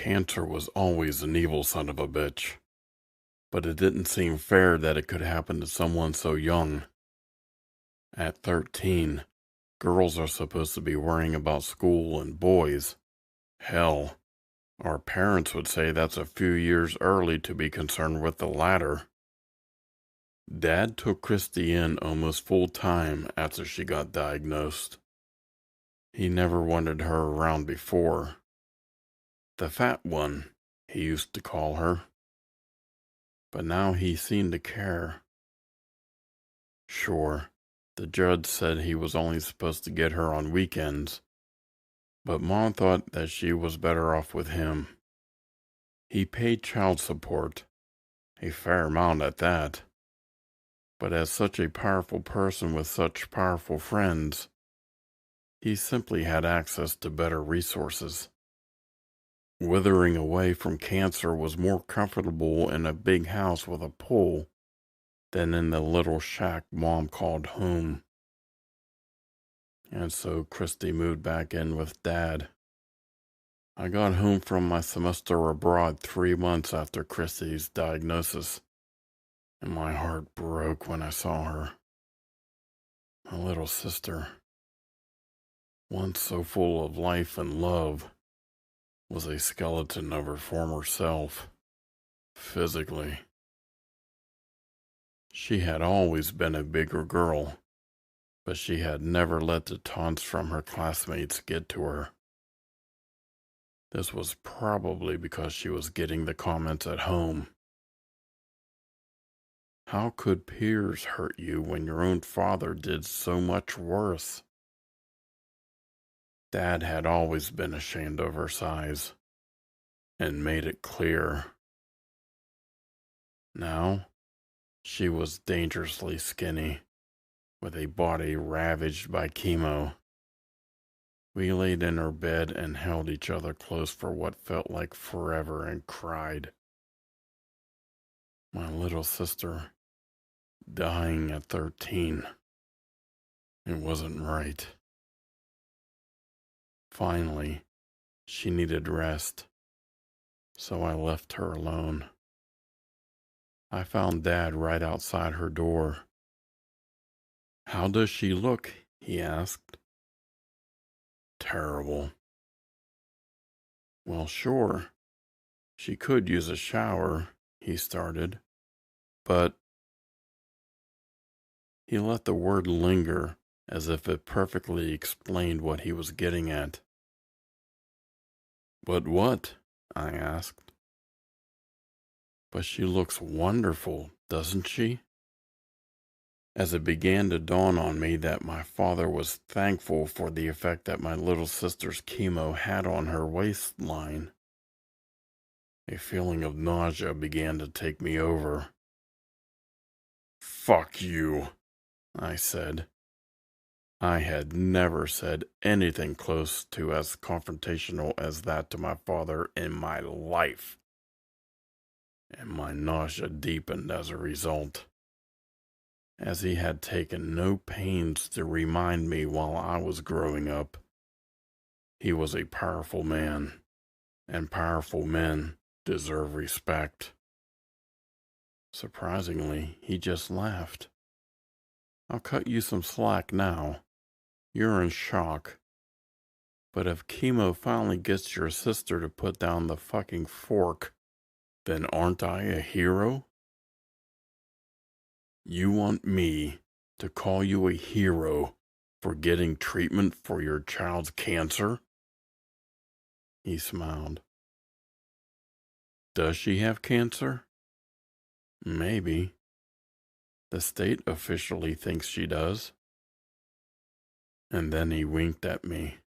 Cancer was always an evil son of a bitch, but it didn't seem fair that it could happen to someone so young. At 13, girls are supposed to be worrying about school and boys. Hell, our parents would say that's a few years early to be concerned with the latter. Dad took Christy in almost full time after she got diagnosed. He never wanted her around before. The fat one, he used to call her. But now he seemed to care. Sure, the judge said he was only supposed to get her on weekends, but Mom thought that she was better off with him. He paid child support, a fair amount at that, but as such a powerful person with such powerful friends, he simply had access to better resources. Withering away from cancer was more comfortable in a big house with a pool than in the little shack Mom called home. And so Christy moved back in with Dad. I got home from my semester abroad 3 months after Christy's diagnosis, and my heart broke when I saw her. My little sister, once so full of life and love, was a skeleton of her former self, physically. She had always been a bigger girl, but she had never let the taunts from her classmates get to her. This was probably because she was getting the comments at home. How could peers hurt you when your own father did so much worse? Dad had always been ashamed of her size, and made it clear. Now, she was dangerously skinny, with a body ravaged by chemo. We laid in her bed and held each other close for what felt like forever and cried. My little sister, dying at 13. It wasn't right. Finally, she needed rest, so I left her alone. I found Dad right outside her door. "How does she look?" he asked. "Terrible." "Well, sure, she could use a shower," he started, but he let the word linger as if it perfectly explained what he was getting at. "But what?" I asked. "But she looks wonderful, doesn't she?" As it began to dawn on me that my father was thankful for the effect that my little sister's chemo had on her waistline, a feeling of nausea began to take me over. "Fuck you," I said. I had never said anything close to as confrontational as that to my father in my life, and my nausea deepened as a result, as he had taken no pains to remind me while I was growing up. He was a powerful man, and powerful men deserve respect. Surprisingly, he just laughed. "I'll cut you some slack now. You're in shock. But if chemo finally gets your sister to put down the fucking fork, then aren't I a hero?" "You want me to call you a hero for getting treatment for your child's cancer?" He smiled. "Does she have cancer?" "Maybe. The state officially thinks she does." And then he winked at me.